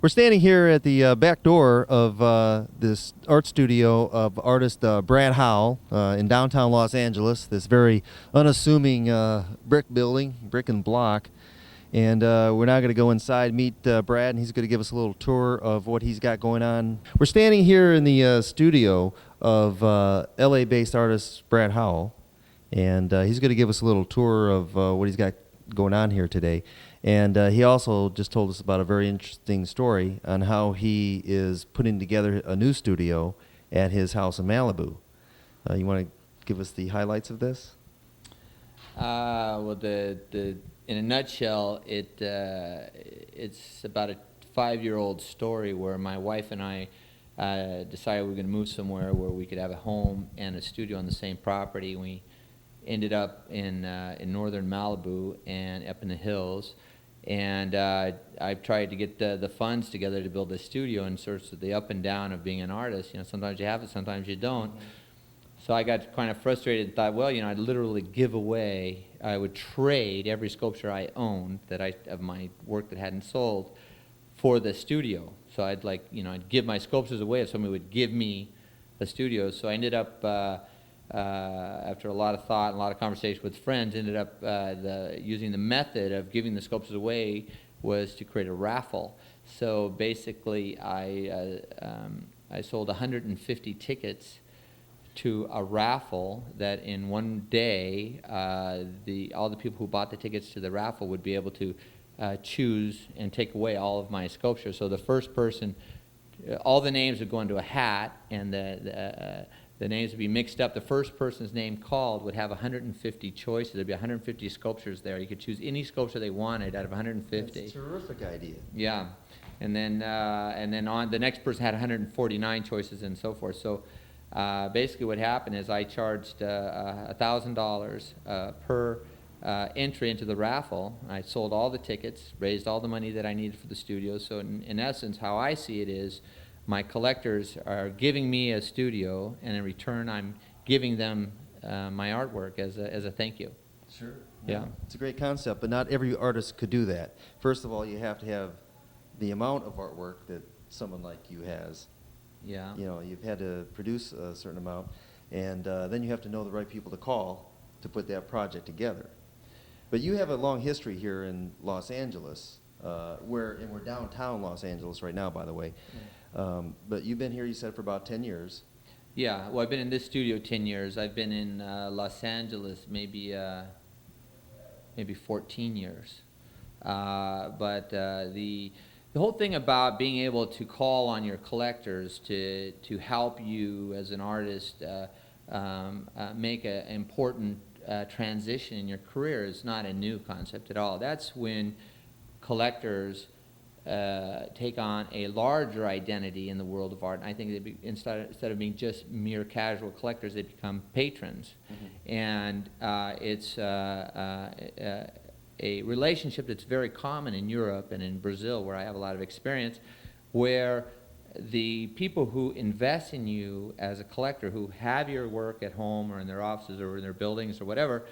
We're standing here at the back door of this art studio of artist Brad Howe in downtown Los Angeles, this very unassuming brick building, brick and block. And we're now going to go inside, meet Brad, and he's going to give us a little tour of what he's got going on. We're standing here in the studio of LA-based artist Brad Howe, and he's going to give us a little tour of what he's got going on here today. And he also just told us about a very interesting story on how he is putting together a new studio at his house in Malibu. You want to give us the highlights of this? Well, in a nutshell, it's about a 5-year-old story where my wife and I decided we were going to move somewhere where we could have a home and a studio on the same property. We ended up in northern Malibu and up in the hills, and I've tried to get the funds together to build a studio, and sort of the up and down of being an artist. You know, sometimes you have it, sometimes you don't. So I got kind of frustrated and thought, well, you know, I'd literally give away, I would trade every sculpture I owned of my work that hadn't sold for the studio. So I'd I'd give my sculptures away if somebody would give me a studio. So I ended up, after a lot of thought and a lot of conversation with friends, ended up using the method of giving the sculptures away was to create a raffle. So basically I sold 150 tickets to a raffle that in one day all the people who bought the tickets to the raffle would be able to choose and take away all of my sculptures. So the first person, all the names would go into a hat, and the names would be mixed up. The first person's name called would have 150 choices. There'd be 150 sculptures there. You could choose any sculpture they wanted out of 150. That's a terrific idea. Yeah, and then on the next person had 149 choices and so forth. So basically what happened is I charged $1,000 per entry into the raffle. I sold all the tickets, raised all the money that I needed for the studio. So in essence, how I see it is my collectors are giving me a studio, and in return I'm giving them my artwork as a thank you. Sure. Yeah. It's a great concept, but not every artist could do that. First of all, you have to have the amount of artwork that someone like you has. Yeah. You know, you've had to produce a certain amount, and then you have to know the right people to call to put that project together. But you have a long history here in Los Angeles, we're downtown Los Angeles right now, by the way. But you've been here, you said, for about 10 years. Yeah, well, I've been in this studio 10 years. I've been in Los Angeles maybe 14 years. But the whole thing about being able to call on your collectors to help you as an artist make an important transition in your career is not a new concept at all. That's when collectors take on a larger identity in the world of art. And I think instead of being just mere casual collectors, they become patrons. Mm-hmm. And it's a relationship that's very common in Europe and in Brazil, where I have a lot of experience, where the people who invest in you as a collector, who have your work at home or in their offices or in their buildings or whatever,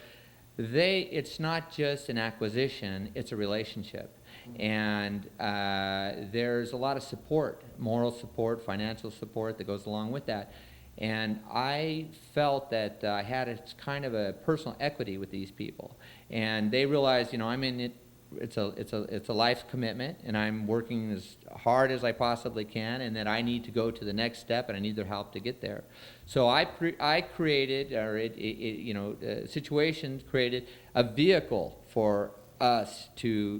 it's not just an acquisition, it's a relationship. And there's a lot of support, moral support, financial support that goes along with that. And I felt that I had a kind of a personal equity with these people, and they realized, you know, I'm in it. It's a life commitment, and I'm working as hard as I possibly can, and that I need to go to the next step, and I need their help to get there. So I created, situations created a vehicle for us to,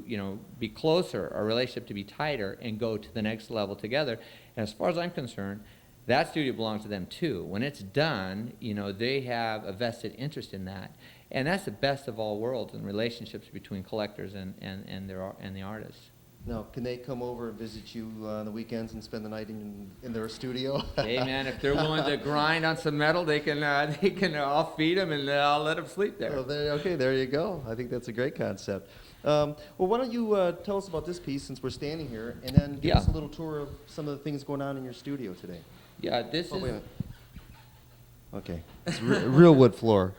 be closer, our relationship to be tighter, and go to the next level together. And as far as I'm concerned, that studio belongs to them too. When it's done, they have a vested interest in that. And that's the best of all worlds in relationships between collectors and the artists. Now, can they come over and visit you on the weekends and spend the night in their studio? Hey man, if they're willing to grind on some metal, they can. I'll feed them and I'll let them sleep there. Well, there you go. I think that's a great concept. Well, why don't you tell us about this piece since we're standing here, and then give us a little tour of some of the things going on in your studio today. Yeah, this is. Wait a minute. Okay, it's real wood floor.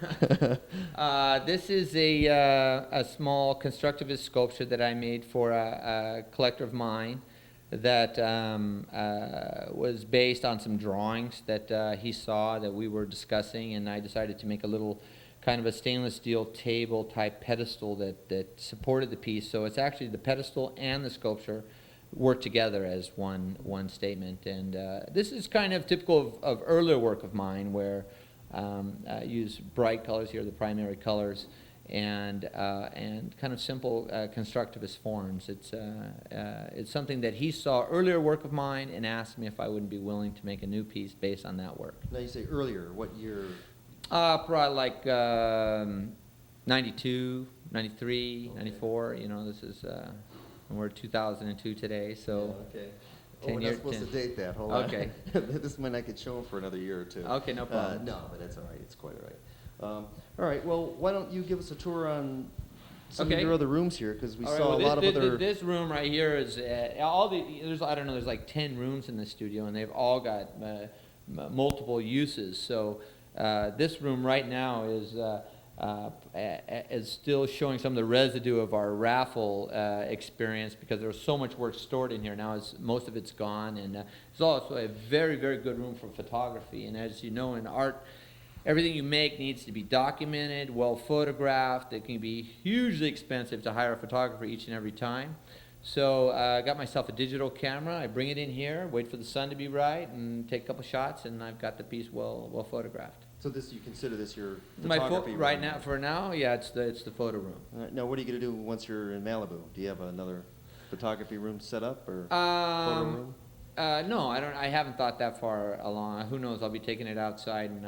This is a small constructivist sculpture that I made for a collector of mine that was based on some drawings that he saw that we were discussing, and I decided to make a little kind of a stainless steel table type pedestal that supported the piece. So it's actually the pedestal and the sculpture work together as one statement. And this is kind of typical of earlier work of mine, where I use bright colors here, the primary colors, and kind of simple constructivist forms. It's something that he saw earlier work of mine and asked me if I wouldn't be willing to make a new piece based on that work. Now you say earlier, what year? Probably like 92, 93, okay. 94. You know, this is we're 2002 today, so. Yeah, okay. We're not supposed to date that. Hold on. Okay. This might not get shown for another year or two. Okay, no problem. No, but that's all right. It's quite all right. All right. Well, why don't you give us a tour on some of your other rooms here, because we saw a lot of other. This room right here is there's I don't know, there's like 10 rooms in the studio, and they've all got multiple uses. So this room right now is still showing some of the residue of our raffle experience, because there was so much work stored in here. Now most of it's gone, and it's also a very, very good room for photography. And as you know, in art, everything you make needs to be documented, well photographed. It can be hugely expensive to hire a photographer each and every time. So I got myself a digital camera. I bring it in here, wait for the sun to be right, and take a couple shots, and I've got the piece well photographed. So you consider this your photography room? Right now, for now, yeah, it's the photo room. All right, now, what are you going to do once you're in Malibu? Do you have another photography room set up, or photo room? No, I don't. I haven't thought that far along. Who knows? I'll be taking it outside and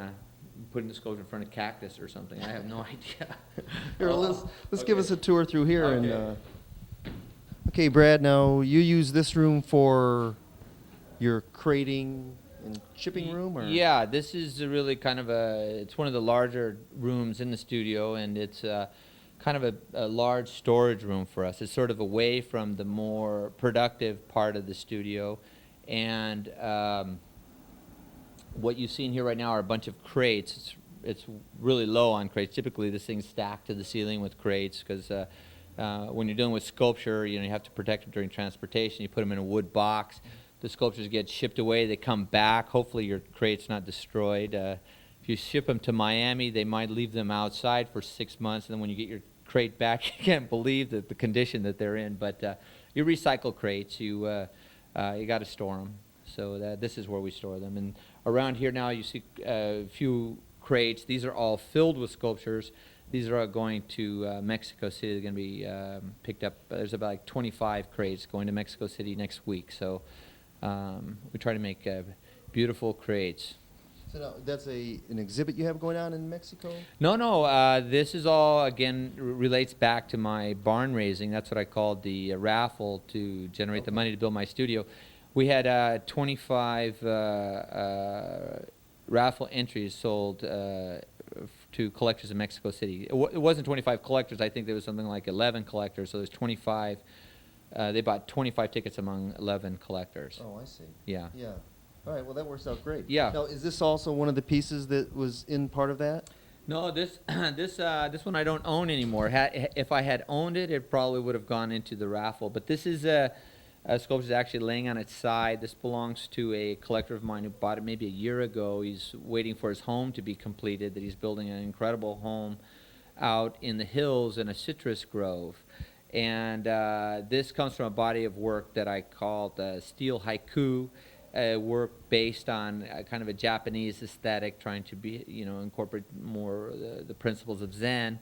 putting the sculpture in front of cactus or something. I have no idea. Here, let's give us a tour through here. Okay. And okay, Brad. Now you use this room for your crating and shipping room, or? Yeah, this is really kind of it's one of the larger rooms in the studio, and it's kind of a large storage room for us. It's sort of away from the more productive part of the studio, and what you see in here right now are a bunch of crates. It's really low on crates. Typically, this thing's stacked to the ceiling with crates, because when you're dealing with sculpture, you have to protect them during transportation. You put them in a wood box. The sculptures get shipped away. They come back. Hopefully your crate's not destroyed. If you ship them to Miami, they might leave them outside for 6 months, and then when you get your crate back, you can't believe the condition that they're in. But you recycle crates. You got to store them. So this is where we store them. And around here now you see a few crates. These are all filled with sculptures. These are all going to Mexico City. They're going to be picked up. There's about like 25 crates going to Mexico City next week. So we try to make beautiful crates. So now, that's an exhibit you have going on in Mexico? No. This is all, again, relates back to my barn raising. That's what I called the raffle to generate the money to build my studio. We had 25 raffle entries sold to collectors in Mexico City. It wasn't 25 collectors. I think there was something like 11 collectors. So there's 25. They bought 25 tickets among 11 collectors. Oh, I see. Yeah. Yeah. All right. Well, that works out great. Yeah. Now, is this also one of the pieces that was in part of that? No, this one I don't own anymore. If I had owned it, it probably would have gone into the raffle. But this is a sculpture is actually laying on its side. This belongs to a collector of mine who bought it maybe a year ago. He's waiting for his home to be completed. That he's building an incredible home out in the hills in a citrus grove. And this comes from a body of work that I called Steel Haiku, work based on kind of a Japanese aesthetic, trying to be, incorporate more the principles of Zen.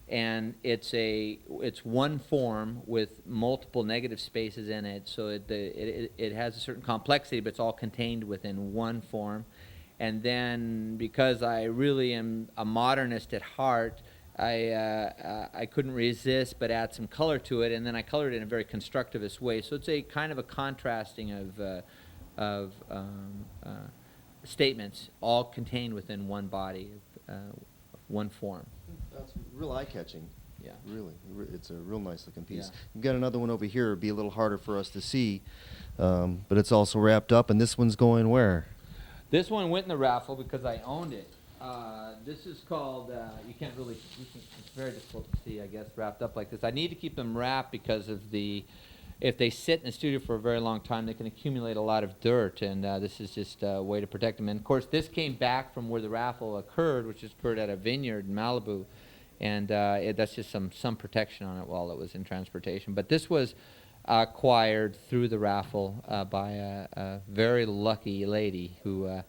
And it's one form with multiple negative spaces in it, so it has a certain complexity, but it's all contained within one form. And then, because I really am a modernist at heart, I couldn't resist but add some color to it, and then I colored it in a very constructivist way. So it's a kind of a contrasting of statements, all contained within one body, one form. That's real eye-catching. Yeah. Really. It's a real nice-looking piece. Yeah. You've got another one over here. It'd be a little harder for us to see, but it's also wrapped up, and this one's going where? This one went in the raffle because I owned it. This is called, you can't really, it's very difficult to see, I guess, wrapped up like this. I need to keep them wrapped because of the if they sit in the studio for a very long time, they can accumulate a lot of dirt, and this is just a way to protect them. And of course, this came back from where the raffle occurred, which occurred at a vineyard in Malibu, and that's just some protection on it while it was in transportation. But this was acquired through the raffle by a very lucky lady who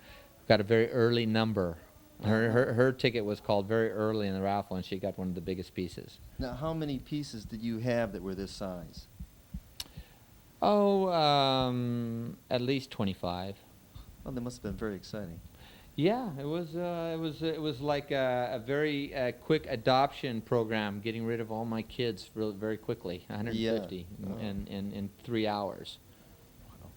got a very early number. Her ticket was called very early in the raffle, and she got one of the biggest pieces. Now, how many pieces did you have that were this size? Oh, at least 25. Oh, that must have been very exciting. Yeah, it was like a very quick adoption program, getting rid of all my kids very quickly, 150 in 3 hours. Wow.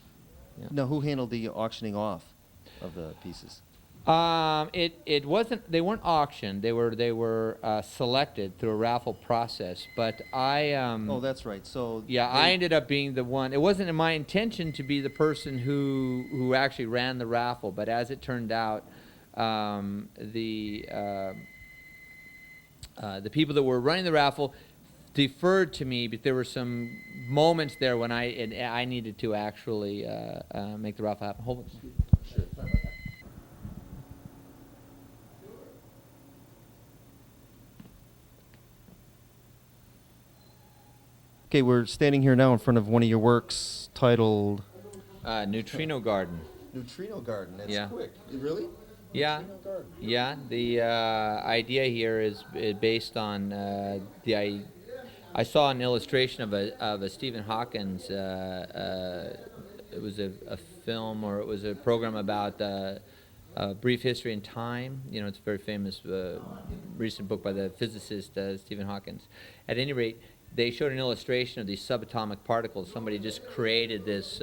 Yeah. Now, who handled the auctioning off of the pieces? It wasn't. They weren't auctioned. They were selected through a raffle process. But I. Oh, that's right. So yeah, I ended up being the one. It wasn't in my intention to be the person who actually ran the raffle. But as it turned out, the people that were running the raffle deferred to me, but there were some moments there when I needed to actually make the raffle happen. Hold on. Sure. Okay, we're standing here now in front of one of your works titled Neutrino Garden. Neutrino Garden. That's Yeah. quick. Really? Yeah. Neutrino Garden. Yeah. The idea here is based on I saw an illustration of a Stephen Hawking's. It was a film, or it was a program about brief history in time. You know, it's a very famous recent book by the physicist Stephen Hawking. At any rate, they showed an illustration of these subatomic particles. Somebody just created this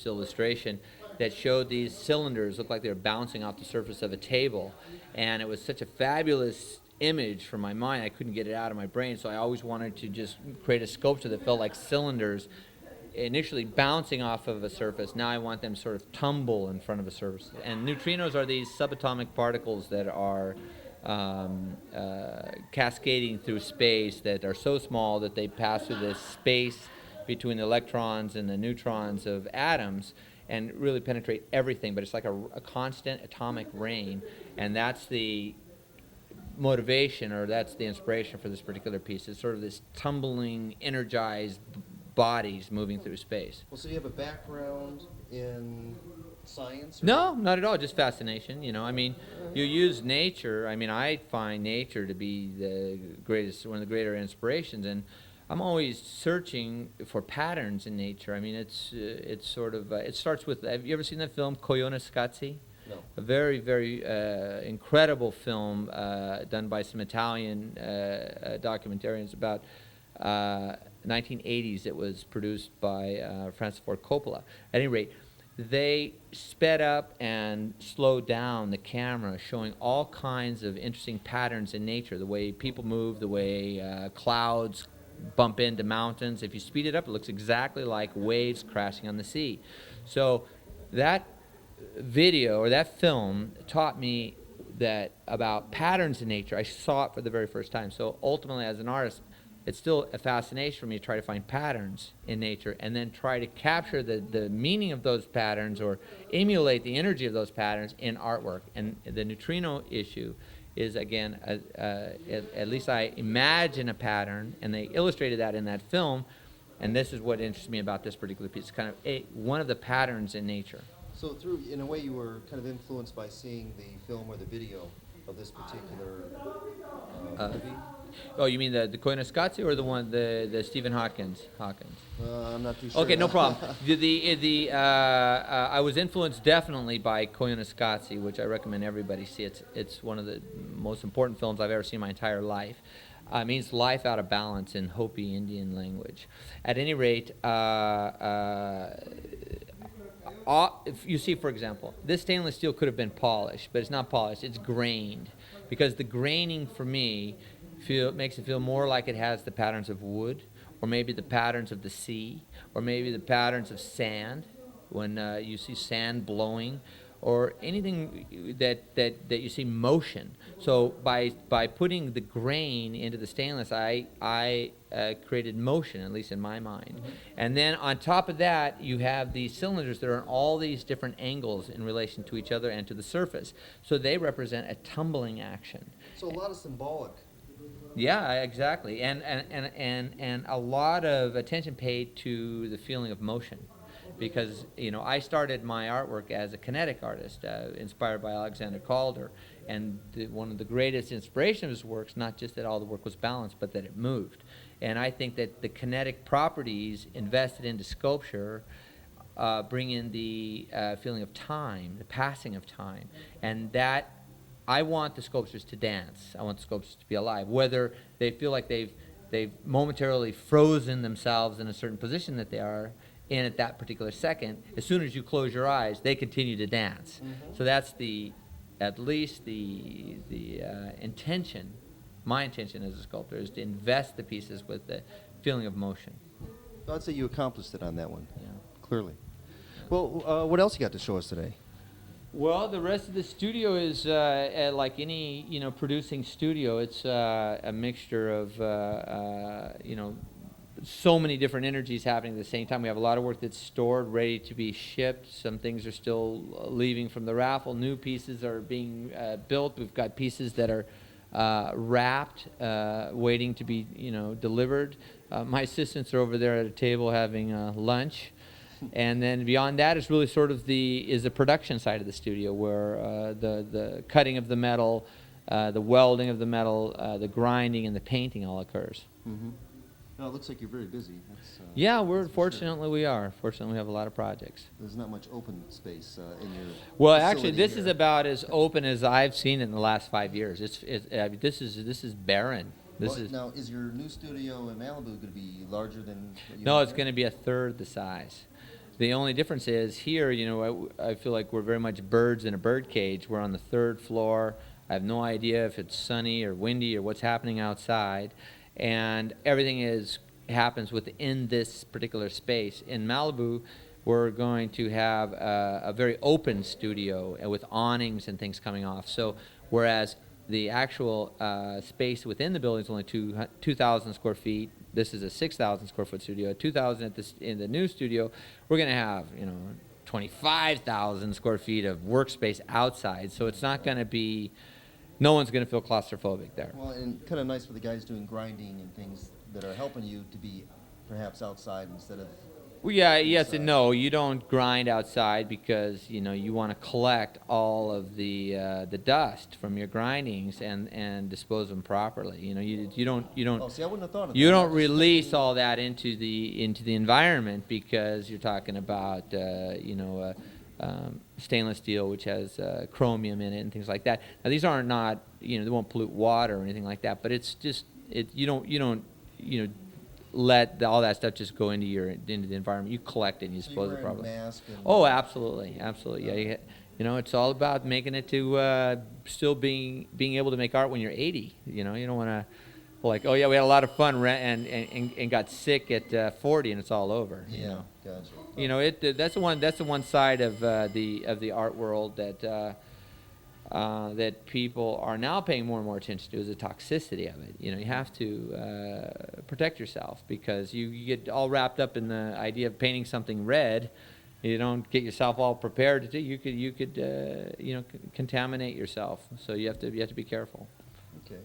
illustration that showed these cylinders looked like they were bouncing off the surface of a table, and it was such a fabulous image for my mind. I couldn't get it out of my brain, so I always wanted to just create a sculpture that felt like cylinders initially bouncing off of a surface. Now I want them sort of tumble in front of a surface. And neutrinos are these subatomic particles that are cascading through space, that are so small that they pass through this space between the electrons and the neutrons of atoms and really penetrate everything. But it's like a constant atomic rain, and that's the motivation, or that's the inspiration for this particular piece. It's sort of this tumbling, energized bodies moving through space. Well, so you have a background in science? No, not at all. Just fascination. You know, I mean, you use nature. I mean, I find nature to be one of the greater inspirations, and I'm always searching for patterns in nature. I mean, it's sort of it starts with. Have you ever seen that film Koyaanisqatsi? No. A very, very incredible film done by some Italian documentarians about 1980s. It was produced by Francis Ford Coppola. At any rate, they sped up and slowed down the camera, showing all kinds of interesting patterns in nature, the way people move, the way clouds bump into mountains. If you speed it up, it looks exactly like waves crashing on the sea. So that video, or that film, taught me that about patterns in nature. I saw it for the very first time. So ultimately, as an artist, it's still a fascination for me to try to find patterns in nature and then try to capture the meaning of those patterns, or emulate the energy of those patterns in artwork. And the neutrino issue is, again, at least I imagine a pattern, and they illustrated that in that film, and this is what interests me about this particular piece. It's kind of one of the patterns in nature. So in a way, you were kind of influenced by seeing the film or the video of this particular movie? Oh, you mean the Koyaanisqatsi, or the Stephen Hawkins? I'm not too sure. Okay, no problem. I was influenced definitely by Koyaanisqatsi, which I recommend everybody see. It's one of the most important films I've ever seen in my entire life. It means life out of balance in Hopi Indian language. At any rate, if you see, for example, this stainless steel could have been polished, but it's not polished. It's grained, because the graining for me makes it feel more like it has the patterns of wood, or maybe the patterns of the sea, or maybe the patterns of sand when you see sand blowing, or anything that you see motion. So by putting the grain into the stainless, I created motion, at least in my mind. And then on top of that, you have these cylinders that are in all these different angles in relation to each other and to the surface. So they represent a tumbling action. So a lot of symbolic. Yeah, exactly. And a lot of attention paid to the feeling of motion. Because, I started my artwork as a kinetic artist, inspired by Alexander Calder. And one of the greatest inspiration of his works, not just that all the work was balanced, but that it moved. And I think that the kinetic properties invested into sculpture bring in the feeling of time, the passing of time. And that, I want the sculptures to dance. I want the sculptures to be alive. Whether they feel like they've momentarily frozen themselves in a certain position that they are in at that particular second, as soon as you close your eyes, they continue to dance. So that's at least the intention. My intention as a sculptor is to invest the pieces with the feeling of motion. I'd say you accomplished it on that one. Yeah. Clearly. Well, what else you got to show us today? Well, the rest of the studio is like any producing studio. It's a mixture of so many different energies happening at the same time. We have a lot of work that's stored, ready to be shipped. Some things are still leaving from the raffle. New pieces are being built. We've got pieces that are wrapped, waiting to be delivered. My assistants are over there at a table having lunch. And then beyond that is really sort of the production side of the studio, where the cutting of the metal, the welding of the metal, the grinding and the painting all occurs. Mm-hmm. Well, it looks like you're very busy. Yeah, fortunately we are. Fortunately, we have a lot of projects. There's not much open space in your. Well, actually, this here. is about as open as I've seen it in the last 5 years. This is barren. Now, is your new studio in Malibu going to be larger than? What you No, have it's there? going to be a third the size. The only difference is here, I feel like we're very much birds in a bird cage. We're on the third floor. I have no idea if it's sunny or windy or what's happening outside, and everything happens within this particular space. In Malibu, we're going to have a very open studio with awnings and things coming off. So whereas the actual space within the building is only 2,000 square feet. This is a 6,000 square foot studio. 2,000 in the new studio, we're going to have 25,000 square feet of workspace outside. So it's not going to be, no one's going to feel claustrophobic there. Well, and kind of nice for the guys doing grinding and things that are helping you to be perhaps outside instead of. Well, yeah, yes and no. You don't grind outside because you want to collect all of the dust from your grindings and dispose them properly. You don't. Oh, see, I wouldn't have thought of that. You don't release all that into the environment because you're talking about stainless steel, which has chromium in it and things like that. Now these are not they won't pollute water or anything like that. But it's just you don't let all that stuff just go into the environment. You collect it and you dispose it properly. Mask and Oh, absolutely. Yeah, it's all about making it to still being able to make art when you're 80. You don't want to like, oh yeah, we had a lot of fun and got sick at 40 and it's all over. Yeah, gotcha. That's the one side of the art world that people are now paying more and more attention to is the toxicity of it. You have to protect yourself because you get all wrapped up in the idea of painting something red. You don't get yourself all prepared to do. You could contaminate yourself. So you have to be careful. Okay.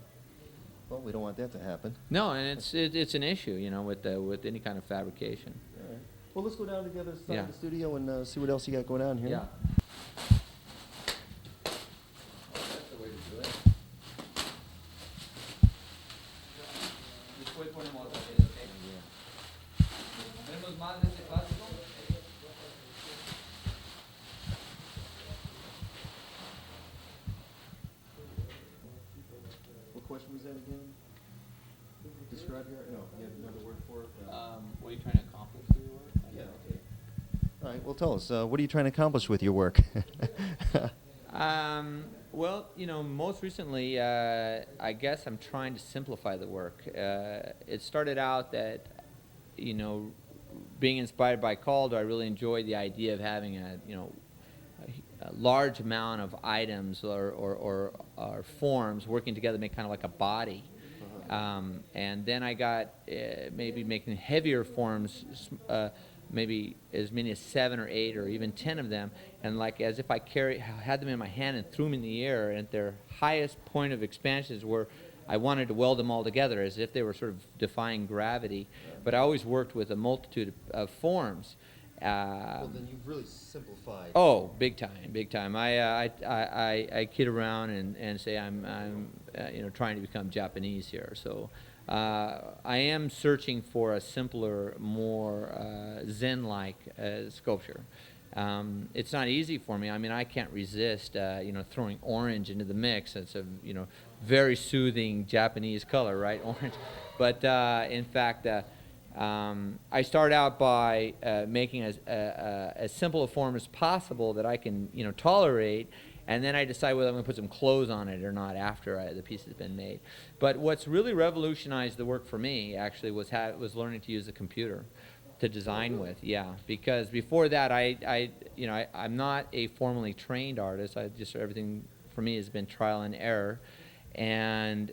Well, we don't want that to happen. No, and it's an issue, with any kind of fabrication. All right. Well, let's go down to the other side Yeah. of the studio and see what else you got going on here. Yeah. What question was that again? Describe your. No, you have another word for it. What are you trying to accomplish through your work? Yeah. Okay. All right. Well, tell us. What are you trying to accomplish with your work? Well, most recently, I guess I'm trying to simplify the work. It started out that, being inspired by Calder, I really enjoyed the idea of having large amount of items or forms working together to make kind of like a body. And then I got maybe making heavier forms, maybe as many as 7 or 8 or even 10 of them, and like as if I had them in my hand and threw them in the air, and at their highest point of expansion is where I wanted to weld them all together as if they were sort of defying gravity. But I always worked with a multitude of forms. Well, then you've really simplified. Oh, big time, big time. I kid around and say I'm trying to become Japanese here. So I am searching for a simpler, more Zen-like sculpture. It's not easy for me. I mean, I can't resist throwing orange into the mix. It's a very soothing Japanese color, right? Orange. But in fact. I start out by making as simple a form as possible that I can, tolerate, and then I decide whether I'm going to put some clothes on it or not after the piece has been made. But what's really revolutionized the work for me actually was learning to use a computer to design with. Yeah, because before that I'm not a formally trained artist. Everything for me has been trial and error, and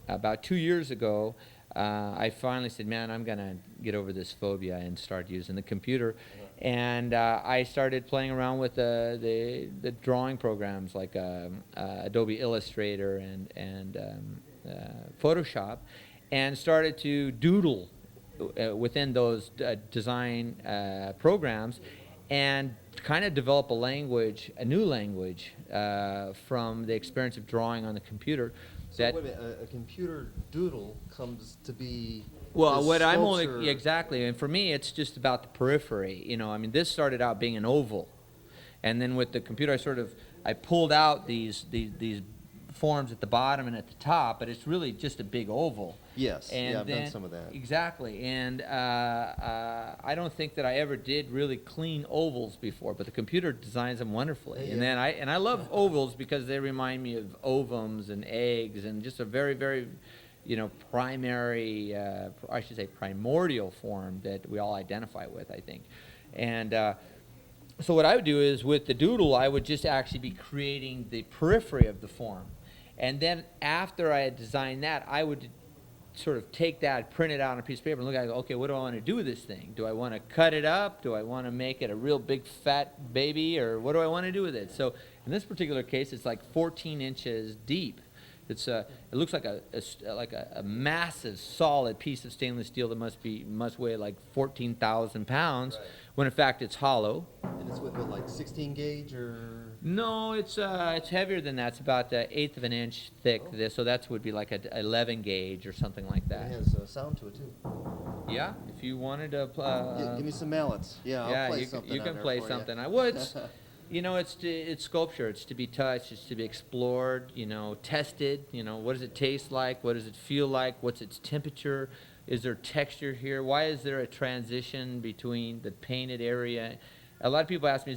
about 2 years ago. I finally said, man, I'm going to get over this phobia and start using the computer. And I started playing around with the drawing programs like Adobe Illustrator and Photoshop, and started to doodle within those design programs and kind of develop a new language from the experience of drawing on the computer. So wait a minute, a computer doodle comes to be. Well, what I'm only exactly, and for me, it's just about the periphery. I mean, this started out being an oval, and then with the computer, I pulled out these forms at the bottom and at the top, but it's really just a big oval. Yes, and I've done some of that. Exactly, and I don't think that I ever did really clean ovals before, but the computer designs them wonderfully. Yeah. And then I love ovals because they remind me of ovums and eggs and just a very, very, primordial form that we all identify with, I think. And so what I would do is with the doodle, I would just actually be creating the periphery of the form. And then after I had designed that, I would sort of take that, print it out on a piece of paper and look at it and go, okay, what do I want to do with this thing? Do I want to cut it up? Do I want to make it a real big fat baby? Or what do I want to do with it? So in this particular case, it's like 14 inches deep. It looks like a massive solid piece of stainless steel that must weigh like 14,000 pounds, right. When in fact it's hollow. And it's with like 16 gauge or? No, it's heavier than that. It's about 1/8 of an inch thick. Oh. So that would be like a 11 gauge or something like that. It has sound to it too. Yeah, if you wanted to. Give me some mallets. Yeah, I'll play something. You can play something. I would. It's sculpture. It's to be touched. It's to be explored. Tested. What does it taste like? What does it feel like? What's its temperature? Is there texture here? Why is there a transition between the painted area? A lot of people ask me,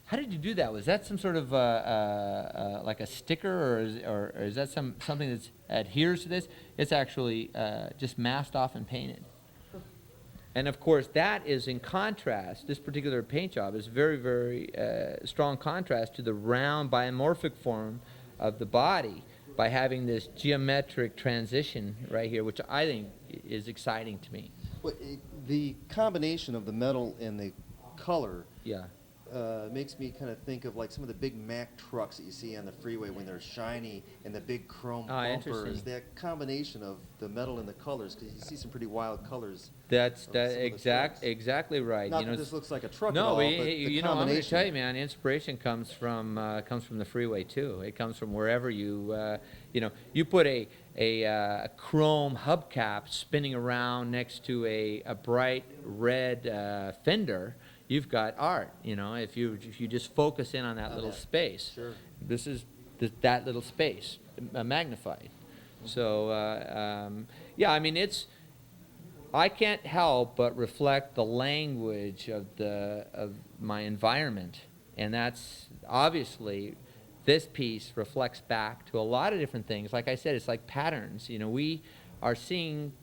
how did you do that? Was that some sort of like a sticker, or is that something that adheres to this? It's actually just masked off and painted. And of course, that is in contrast. This particular paint job is very, very strong contrast to the round biomorphic form of the body by having this geometric transition right here, which I think is exciting to me. Well, the combination of the metal and the color. Yeah. Makes me kind of think of like some of the big Mack trucks that you see on the freeway when they're shiny and the big chrome bumpers. That combination of the metal and the colors, because you see some pretty wild colors. That's exactly right. Not that this looks like a truck. No, at all, but the I'm going to tell you, man. Inspiration comes from the freeway too. It comes from wherever you put a chrome hubcap spinning around next to a bright red fender. You've got art, if you just focus in on that little space. Sure. This is that little space magnified. So I mean I can't help but reflect the language of my environment, and that's obviously this piece reflects back to a lot of different things. Like I said, it's like patterns. We are seeing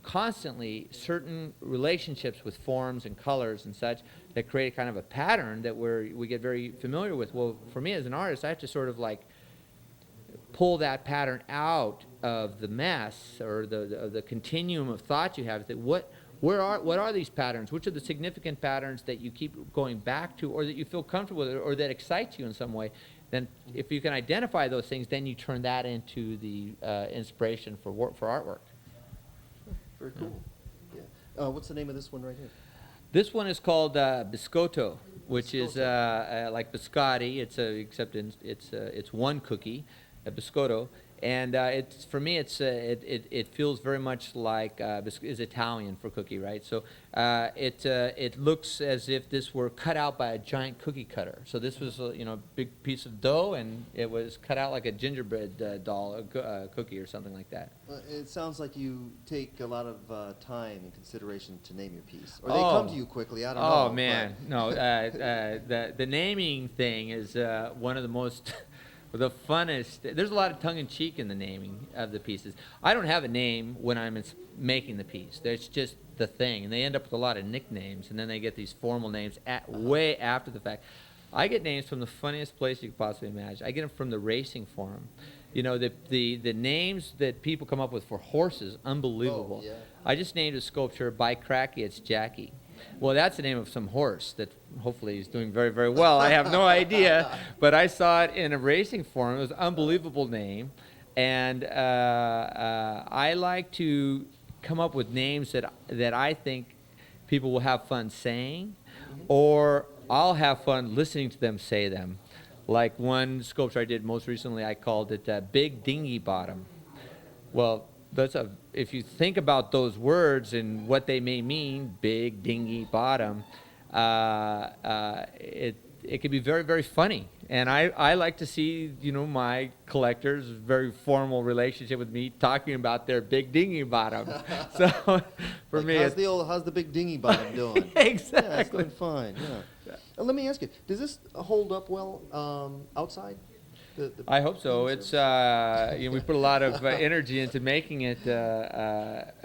constantly certain relationships with forms and colors and such that create kind of a pattern that we get very familiar with. Well, for me as an artist, I have to sort of like pull that pattern out of the mess or the continuum of thought you have. That what are these patterns? Which are the significant patterns that you keep going back to, or that you feel comfortable with, or that excites you in some way? Then, if you can identify those things, then you turn that into the inspiration for artwork. Very cool. Yeah. What's the name of this one right here? This one is called biscotto, which is like biscotti. It's one cookie, a biscotto, and it's for me. It feels very much like is Italian for cookie, right? So it looks as if this were cut out by a giant cookie cutter. So this was a big piece of dough, and it was cut out like a gingerbread doll, cookie or something like that. It sounds like you take a lot of time and consideration to name your piece, or they come to you quickly. I don't know. Oh man, no. The naming thing is one of the most the funnest. There's a lot of tongue-in-cheek in the naming of the pieces. I don't have a name when I'm making the piece. There's just the thing, and they end up with a lot of nicknames, and then they get these formal names way after the fact. I get names from the funniest place you could possibly imagine. I get them from the racing forum. The names that people come up with for horses, unbelievable. Oh, yeah. I just named a sculpture, By Cracky, It's Jackie. Well, that's the name of some horse that hopefully is doing very, very well. I have no idea, but I saw it in a racing forum. It was an unbelievable name, and I like to come up with names that I think people will have fun saying, or I'll have fun listening to them say them. Like one sculpture I did most recently, I called it Big Dinghy Bottom. Well, if you think about those words and what they may mean, big dinghy bottom, it can be very, very funny. And I like to see, my collectors' very formal relationship with me talking about their big dinghy bottom. So for me, how's the big dinghy bottom doing? Exactly. Yeah, it's doing fine. Yeah. Let me ask you, does this hold up well outside? I hope so. It's we put a lot of energy into making it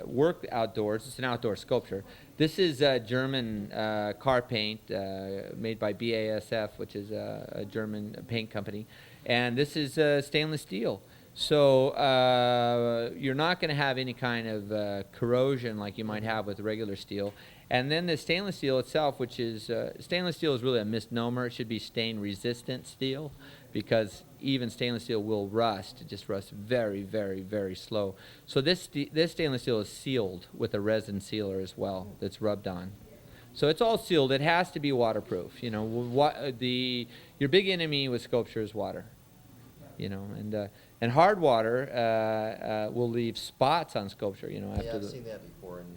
work outdoors. It's an outdoor sculpture. This is German car paint made by BASF, which is a German paint company, and this is stainless steel. So you're not going to have any kind of corrosion like you might have with regular steel. And then the stainless steel itself, which is stainless steel is really a misnomer. It should be stain-resistant steel, because even stainless steel will rust. It just rusts very, very, very slow. So this stainless steel is sealed with a resin sealer as well that's rubbed on. So it's all sealed. It has to be waterproof. Your big enemy with sculpture is water. And hard water will leave spots on sculpture. After I've seen that before. And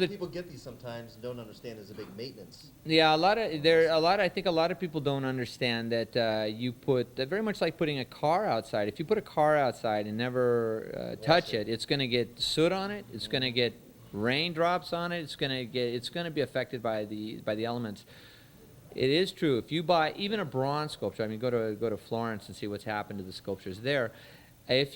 people get these sometimes and don't understand there's a big maintenance. Yeah, I think a lot of people don't understand that you put very much like putting a car outside. If you put a car outside and never touch it, it's going to get soot on it. It's going to get raindrops on it. It's going to be affected by the elements. It is true. If you buy even a bronze sculpture, go to Florence and see what's happened to the sculptures there. If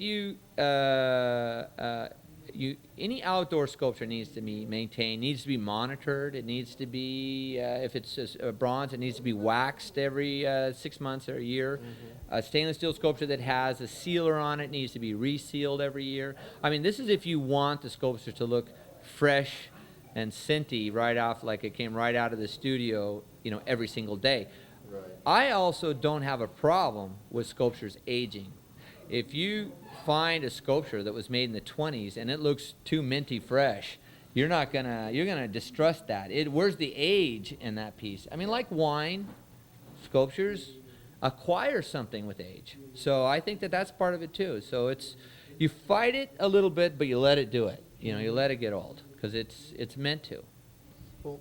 any outdoor sculpture needs to be maintained, needs to be monitored. It needs to be, if it's bronze, it needs to be waxed every 6 months or a year. A stainless steel sculpture that has a sealer on it needs to be resealed every year. This is if you want the sculpture to look fresh and scenty right off, like it came right out of the studio, every single day. Right. I also don't have a problem with sculptures aging. If you find a sculpture that was made in the 20s and it looks too minty fresh, you're gonna distrust that. Where's the age in that piece? Like wine, sculptures acquire something with age. So I think that's part of it too. So you fight it a little bit, but you let it do it. You let it get old because it's meant to. Well,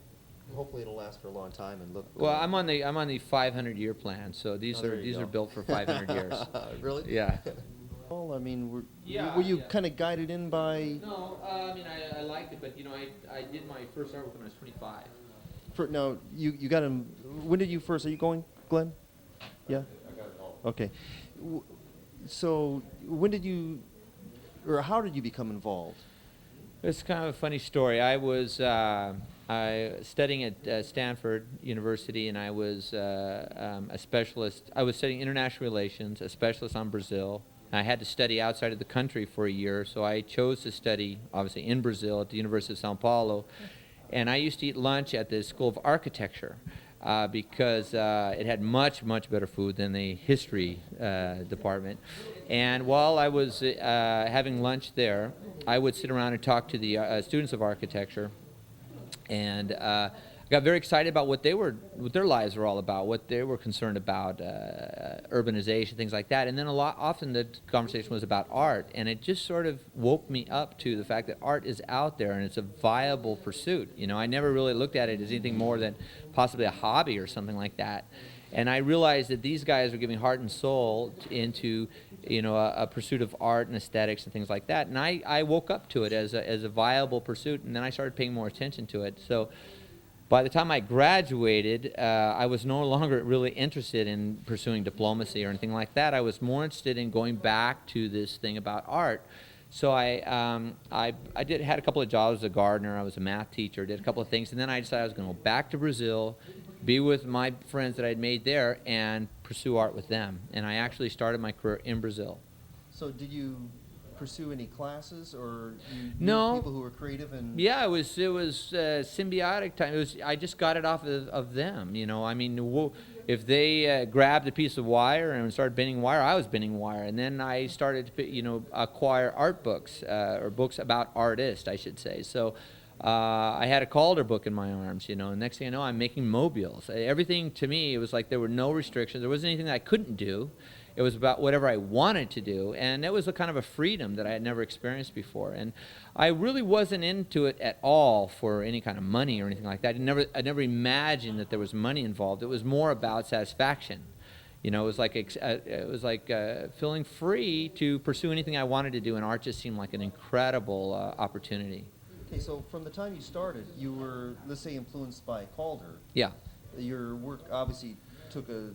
hopefully it'll last for a long time and look. Well, I'm on the 500-year plan, so these are built for 500 years. Really? Yeah. Well, were you kind of guided in by? No, I liked it, but I did my first artwork when I was 25. No, you got him. When did you first? Are you going, Glenn? Yeah. I got it all. Okay. So when did you, or how did you become involved? It's kind of a funny story. I was studying at Stanford University, and I was a specialist. I was studying international relations, a specialist on Brazil. I had to study outside of the country for a year, so I chose to study, obviously, in Brazil at the University of São Paulo. And I used to eat lunch at the School of Architecture because it had much, much better food than the history department. And while I was having lunch there, I would sit around and talk to the students of architecture, and got very excited about what their lives were all about, what they were concerned about, urbanization, things like that. And then often the conversation was about art, and it just sort of woke me up to the fact that art is out there and it's a viable pursuit. You know, I never really looked at it as anything more than possibly a hobby or something like that. And I realized that these guys were giving heart and soul into, you know, a pursuit of art and aesthetics and things like that. And I woke up to it as a viable pursuit, and then I started paying more attention to it. So by the time I graduated, I was no longer really interested in pursuing diplomacy or anything like that. I was more interested in going back to this thing about art. So I had a couple of jobs as a gardener. I was a math teacher, did a couple of things, and then I decided I was going to go back to Brazil, be with my friends that I'd made there, and pursue art with them. And I actually started my career in Brazil. So did you pursue any classes, or you No. knew people who were creative? And Yeah, it was symbiotic time. I just got it off of them. You know, I mean, if they grabbed a piece of wire and started bending wire, I was bending wire, and then I started to, you know, acquire art books or books about artists, I should say. So I had a Calder book in my arms, you know, and next thing I know, I'm making mobiles. Everything to me, it was like there were no restrictions. There wasn't anything that I couldn't do. It was about whatever I wanted to do, and it was a kind of a freedom that I had never experienced before. And I really wasn't into it at all for any kind of money or anything like that. I never imagined that there was money involved. It was more about satisfaction. You know, it was like feeling free to pursue anything I wanted to do, and art just seemed like an incredible opportunity. okay, so from the time you started, you were, let's say, influenced by Calder. Yeah. Your work obviously took a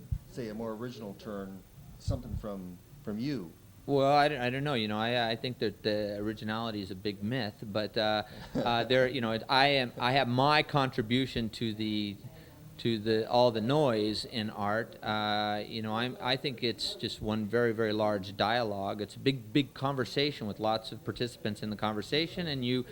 more original turn, something from you. Well, I don't know. You know, I think that the originality is a big myth, but there, you know, I have my contribution to all the noise in art. You know, I think it's just one very, very large dialogue. It's a big conversation with lots of participants in the conversation, and you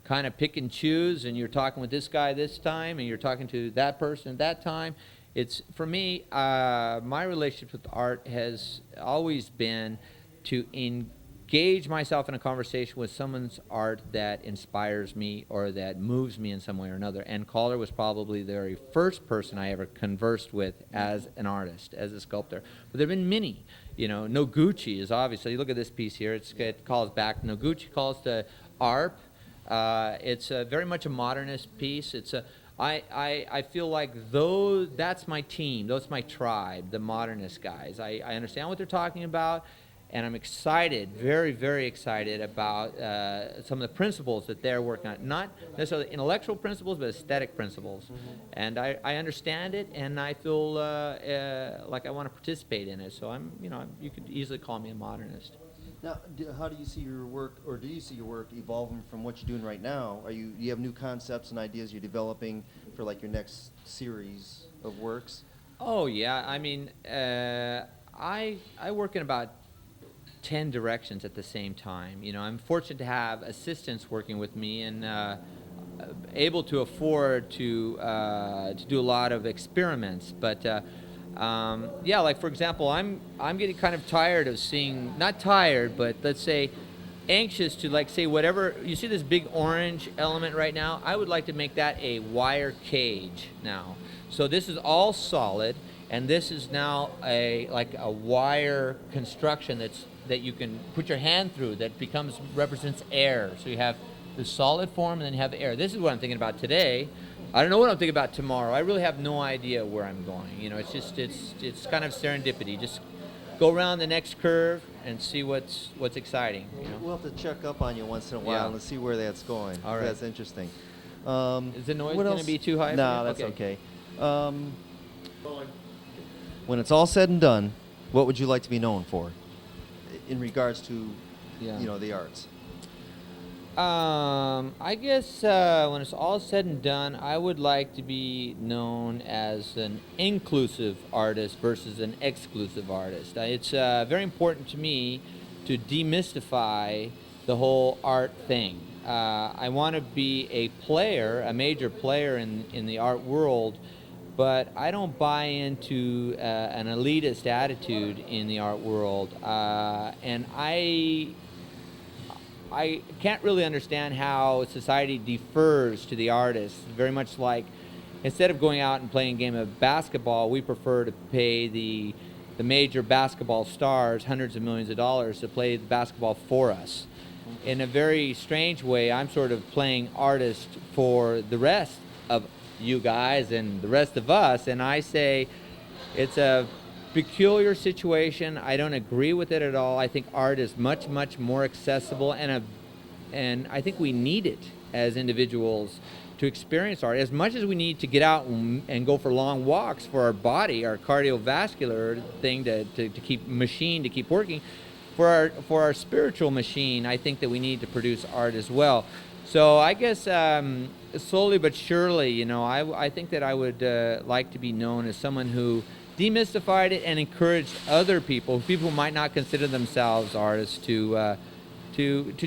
kind of pick and choose, and you're talking with this guy this time, and you're talking to that person at that time. It's, for me, my relationship with art has always been to engage myself in a conversation with someone's art that inspires me or that moves me in some way or another. And Calder was probably the very first person I ever conversed with as an artist, as a sculptor. But there have been many. You know, Noguchi is obviously, you look at this piece here, it calls back, Noguchi calls to ARP. It's very much a modernist piece. I feel like that's my team, that's my tribe, the modernist guys. I understand what they're talking about, and I'm excited, very, very excited about some of the principles that they're working on. Not necessarily intellectual principles, but aesthetic principles. Mm-hmm. And I understand it, and I feel like I want to participate in it. So you could easily call me a modernist. Now, how do you see your work, or do you see your work evolving from what you're doing right now? You have new concepts and ideas you're developing for like your next series of works? Oh yeah, I mean, I work in about 10 directions at the same time. You know, I'm fortunate to have assistants working with me and able to afford to do a lot of experiments, but. Yeah, like for example, I'm getting kind of tired of seeing, not tired, but let's say anxious to like say whatever, you see this big orange element right now, I would like to make that a wire cage now. So this is all solid, and this is now like a wire construction that you can put your hand through that represents air. So you have the solid form and then you have air. This is what I'm thinking about today. I don't know what I'm thinking about tomorrow. I really have no idea where I'm going. You know, it's kind of serendipity. Just go around the next curve and see what's exciting. You know? We'll have to check up on you once in a while and see where that's going. All right. That's interesting. Is the noise going to be too high? No, that's okay. When it's all said and done, what would you like to be known for in regards to, the arts? I guess when it's all said and done, I would like to be known as an inclusive artist versus an exclusive artist. It's very important to me to demystify the whole art thing. I want to be a player, a major player in the art world, but I don't buy into an elitist attitude in the art world. And I can't really understand how society defers to the artist. Very much like, instead of going out and playing a game of basketball, we prefer to pay the major basketball stars hundreds of millions of dollars to play the basketball for us. In a very strange way, I'm sort of playing artist for the rest of you guys and the rest of us, and I say it's a peculiar situation. I don't agree with it at all. I think art is much, much more accessible, and I think we need it as individuals to experience art as much as we need to get out and go for long walks for our body, our cardiovascular thing to keep machine to keep working. For our spiritual machine, I think that we need to produce art as well. So I guess slowly but surely, I think that I would like to be known as someone who demystified it and encouraged other people who might not consider themselves artists, to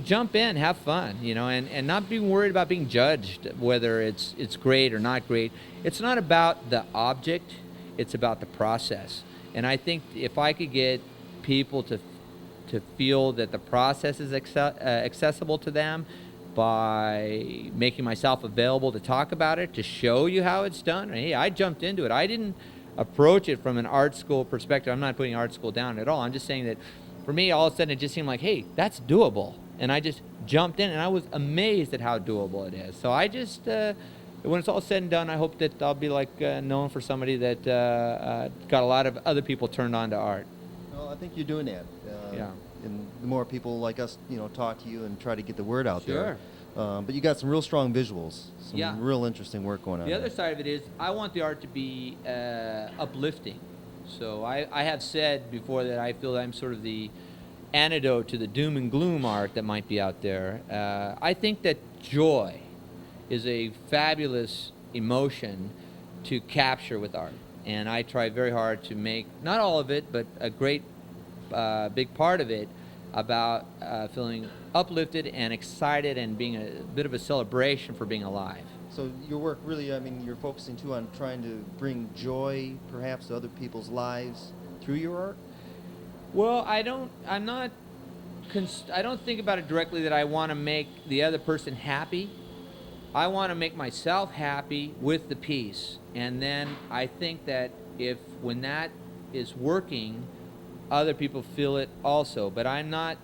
jump in, have fun, and not be worried about being judged, whether it's great or not great. It's not about the object, it's about the process. And I think if I could get people to feel that the process is accessible to them by making myself available to talk about it, to show you how it's done. Hey, I jumped into it. I didn't approach it from an art school perspective. I'm not putting art school down at all. I'm just saying that for me, all of a sudden it just seemed like, hey, that's doable. And I just jumped in, and I was amazed at how doable it is. So I just, when it's all said and done, I hope that I'll be known for somebody that got a lot of other people turned on to art. Well, I think you're doing that. Yeah. And the more people like us, talk to you and try to get the word out there. Sure. But you got some real strong visuals, some Yeah. real interesting work going on. The other side of it is I want the art to be uplifting. So I have said before that I feel that I'm sort of the antidote to the doom and gloom art that might be out there. I think that joy is a fabulous emotion to capture with art. And I try very hard to make, not all of it, but a great big part of it about feeling uplifted and excited and being a bit of a celebration for being alive. So your work really, you're focusing too on trying to bring joy perhaps to other people's lives through your art? Well, I don't think about it directly that I want to make the other person happy. I want to make myself happy with the piece. And then I think that when that is working, other people feel it also. But I'm not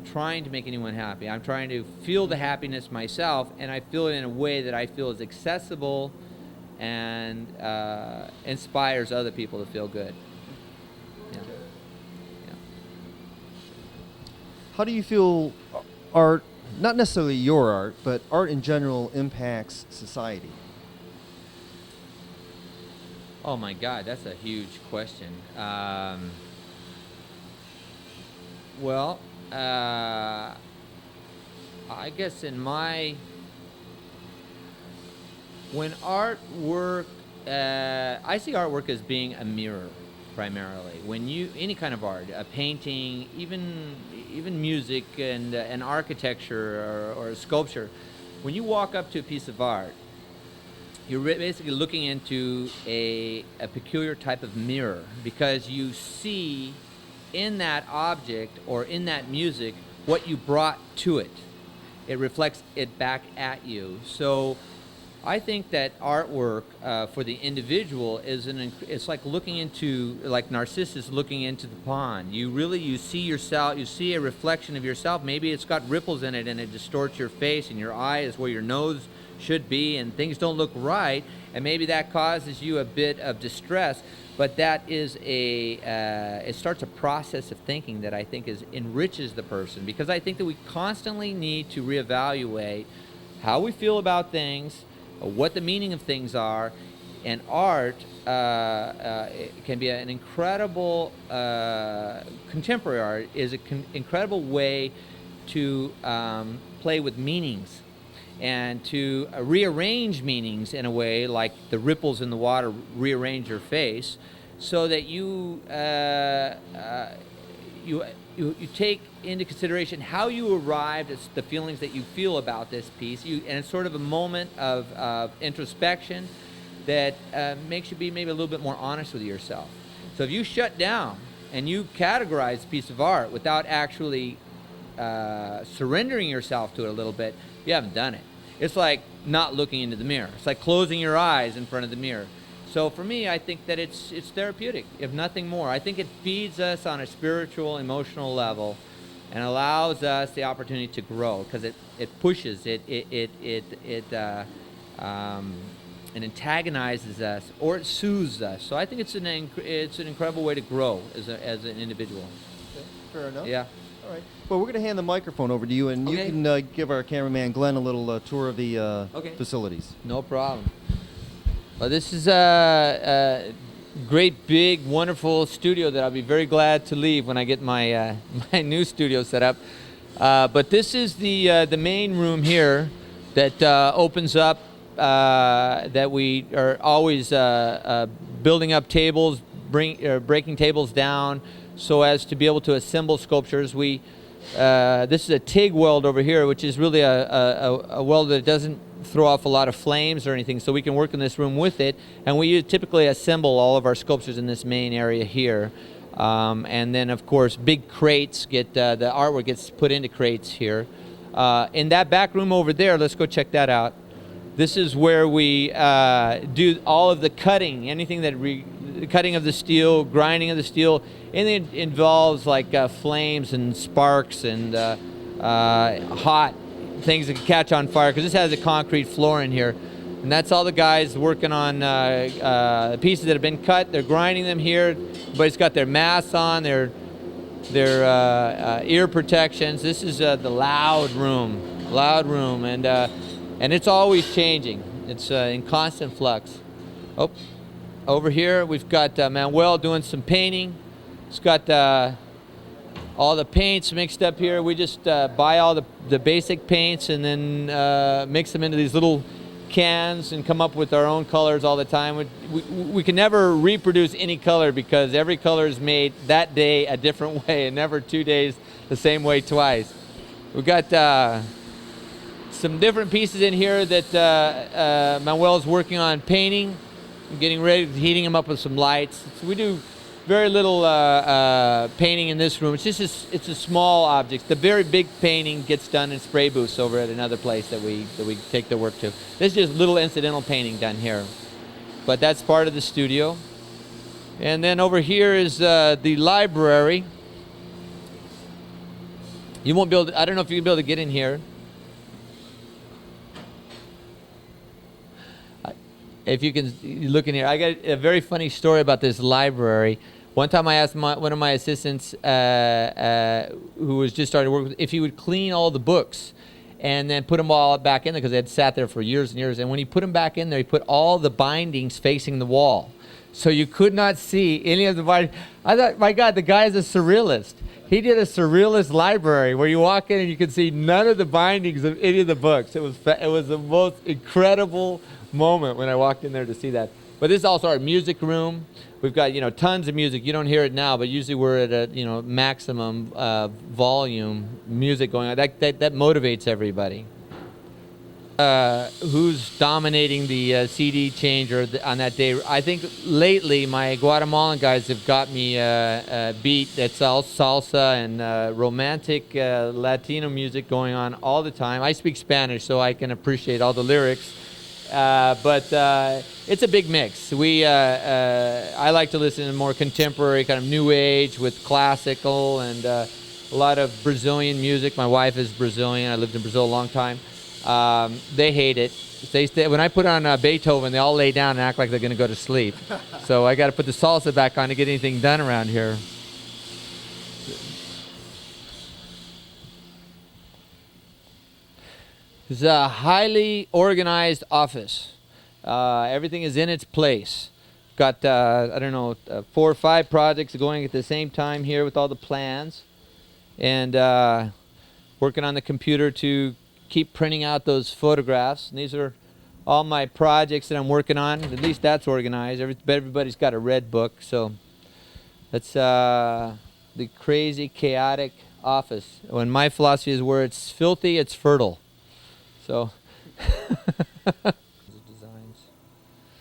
trying to make anyone happy. I'm trying to feel the happiness myself, and I feel it in a way that I feel is accessible and inspires other people to feel good. Yeah. Yeah. How do you feel art, not necessarily your art, but art in general impacts society? Oh my God, that's a huge question. Well, I guess when artwork, I see artwork as being a mirror primarily. When any kind of art, a painting, even music and architecture or sculpture, when you walk up to a piece of art, you're basically looking into a peculiar type of mirror, because you see in that object or in that music what you brought to it. It reflects it back at you. So I think that artwork for the individual it's like looking into, like Narcissus looking into the pond. You see yourself, you see a reflection of yourself. Maybe it's got ripples in it and it distorts your face, and your eye is where your nose should be, and things don't look right, and maybe that causes you a bit of distress. But that is it starts a process of thinking that I think enriches the person, because I think that we constantly need to reevaluate how we feel about things, what the meaning of things are, and art can be an incredible, contemporary art is an incredible way to play with meanings and to rearrange meanings in a way, like the ripples in the water rearrange your face, so that you take into consideration how you arrived at the feelings that you feel about this piece. And it's sort of a moment of introspection that makes you be maybe a little bit more honest with yourself. So if you shut down and you categorize a piece of art without actually surrendering yourself to it a little bit, you haven't done it. It's like not looking into the mirror. It's like closing your eyes in front of the mirror. So for me, I think that it's therapeutic, if nothing more. I think it feeds us on a spiritual, emotional level and allows us the opportunity to grow, because it pushes, it antagonizes us, or it soothes us. So I think it's an incredible way to grow as an individual. Okay, fair enough. Yeah. All right. Well, we're going to hand the microphone over to you, and Okay. you can give our cameraman Glenn a little tour of the Okay. facilities. No problem. Well, this is a great, big, wonderful studio that I'll be very glad to leave when I get my my new studio set up. But this is the main room here that opens up. That we are always building up tables, breaking tables down, so as to be able to assemble sculptures. This is a TIG weld over here, which is really a weld that doesn't throw off a lot of flames or anything, so we can work in this room with it. And we typically assemble all of our sculptures in this main area here. And then, of course, big crates the artwork gets put into crates here. In that back room over there, let's go check that out. This is where we do all of the cutting, anything that cutting of the steel, grinding of the steel. Anything that involves like flames and sparks and hot things that can catch on fire, because this has a concrete floor in here. And that's all the guys working on pieces that have been cut. They're grinding them here. Everybody's got their masks on, their ear protections. This is the loud room, and it's always changing. It's in constant flux. Oh, over here we've got Manuel doing some painting. He's got all the paints mixed up here. We just buy all the basic paints and then mix them into these little cans and come up with our own colors all the time. We can never reproduce any color, because every color is made that day a different way, and never 2 days the same way twice. We've got some different pieces in here that Manuel's working on painting, getting ready, heating them up with some lights. So we do very little painting in this room. It's a small object. The very big painting gets done in spray booths over at another place that we take the work to. This is just little incidental painting done here, but that's part of the studio. And then over here is the library. You won't be able to, I don't know if you'll be able to get in here. If you can look in here, I got a very funny story about this library. One time I asked one of my assistants, who was just starting to work with, if he would clean all the books and then put them all back in there, because they had sat there for years and years. And when he put them back in there, he put all the bindings facing the wall, so you could not see any of the bindings. I thought, my God, the guy is a surrealist. He did a surrealist library where you walk in and you can see none of the bindings of any of the books. It was the most incredible moment when I walked in there to see that. But this is also our music room. We've got, tons of music. You don't hear it now, but usually we're at a, maximum volume music going on. That motivates everybody. Who's dominating the CD changer on that day? I think lately my Guatemalan guys have got me a beat that's all salsa and romantic Latino music going on all the time. I speak Spanish, so I can appreciate all the lyrics. But it's a big mix. I like to listen to more contemporary, kind of new age with classical, and a lot of Brazilian music. My wife is Brazilian. I lived in Brazil a long time. They hate it. When I put on Beethoven, they all lay down and act like they're going to go to sleep. So I got to put the salsa back on to get anything done around here. It's a highly organized office. Everything is in its place. Got, 4 or 5 projects going at the same time here with all the plans. And working on the computer to keep printing out those photographs. And these are all my projects that I'm working on. At least that's organized. Everybody's got a red book, so that's the crazy, chaotic office. When my philosophy is where it's filthy, it's fertile. So. Designs.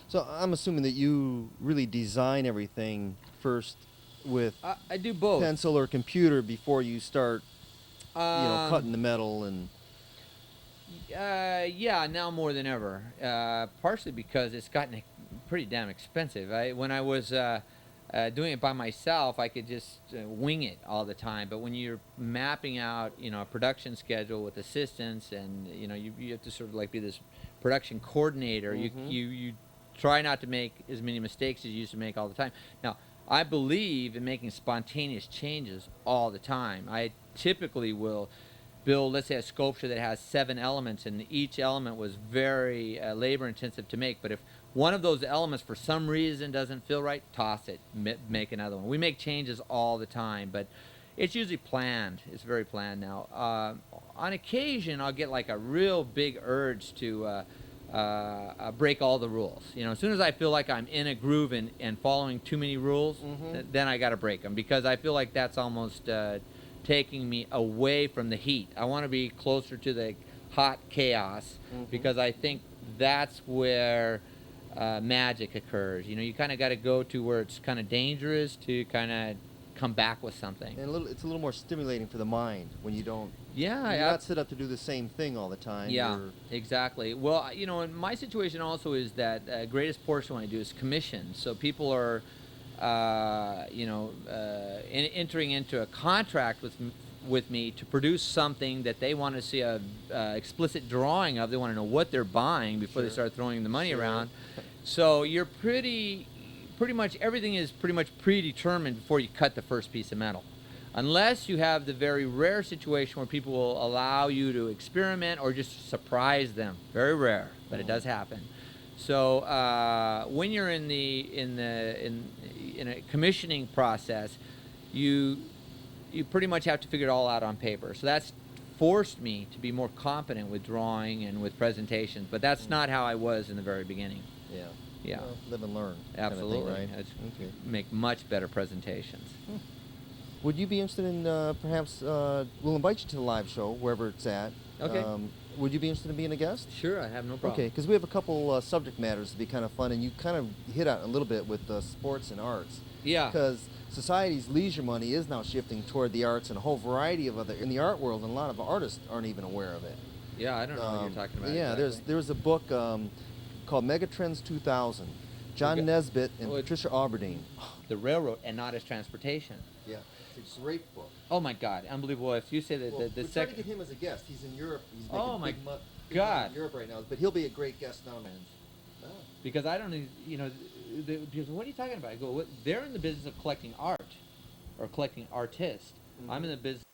So I'm assuming that you really design everything first with I do both. pencil or computer before you start, cutting the metal and. Yeah, now more than ever. Partially because it's gotten pretty damn expensive. When I was doing it by myself, I could just wing it all the time. But when you're mapping out, a production schedule with assistants, and you have to sort of like be this production coordinator. Mm-hmm. You try not to make as many mistakes as you used to make all the time. Now, I believe in making spontaneous changes all the time. I typically will build, let's say, a sculpture that has 7 elements, and each element was very labor intensive to make. But if one of those elements for some reason doesn't feel right, toss it, make another one. We make changes all the time, but it's usually planned. It's very planned now. On occasion, I'll get like a real big urge to break all the rules. As soon as I feel like I'm in a groove and following too many rules, then I got to break them, because I feel like that's almost taking me away from the heat. I want to be closer to the hot chaos, because I think that's where magic occurs. You kind of got to go to where it's kind of dangerous to kind of come back with something. And it's a little more stimulating for the mind when you don't. Yeah, you're not set up to do the same thing all the time. Yeah, exactly. Well, in my situation also is that greatest portion when I do is commission. So people are entering into a contract with me to produce something that they want to see a explicit drawing of. They want to know what they're buying before they start throwing the money around. So you're pretty much everything is pretty much predetermined before you cut the first piece of metal, unless you have the very rare situation where people will allow you to experiment or just surprise them. Very rare, but it does happen. So when you're in a commissioning process, you pretty much have to figure it all out on paper. So that's forced me to be more competent with drawing and with presentations, but that's not how I was in the very beginning. Yeah. Well, live and learn. Absolutely. Kind of thing, right? Make much better presentations. Would you be interested in perhaps we'll invite you to the live show wherever it's at. Okay. Would you be interested in being a guest? Sure, I have no problem. Okay, because we have a couple subject matters to be kind of fun, and you kind of hit on a little bit with sports and arts. Yeah. Because society's leisure money is now shifting toward the arts and a whole variety of other in the art world, and a lot of artists aren't even aware of it. Yeah, I don't know what you're talking about. Yeah, exactly. there's a book called Megatrends 2000. John Nesbitt and Patricia Auberdine. The railroad and not as transportation. Yeah, it's a great book. Oh my God, unbelievable! If you say that the we're trying to get him as a guest. He's in Europe. He's making Oh my big God, in Europe right now, but he'll be a great guest now, man. Oh. Because I don't, because what are you talking about? I go, they're in the business of collecting art, or collecting artists. I'm in the business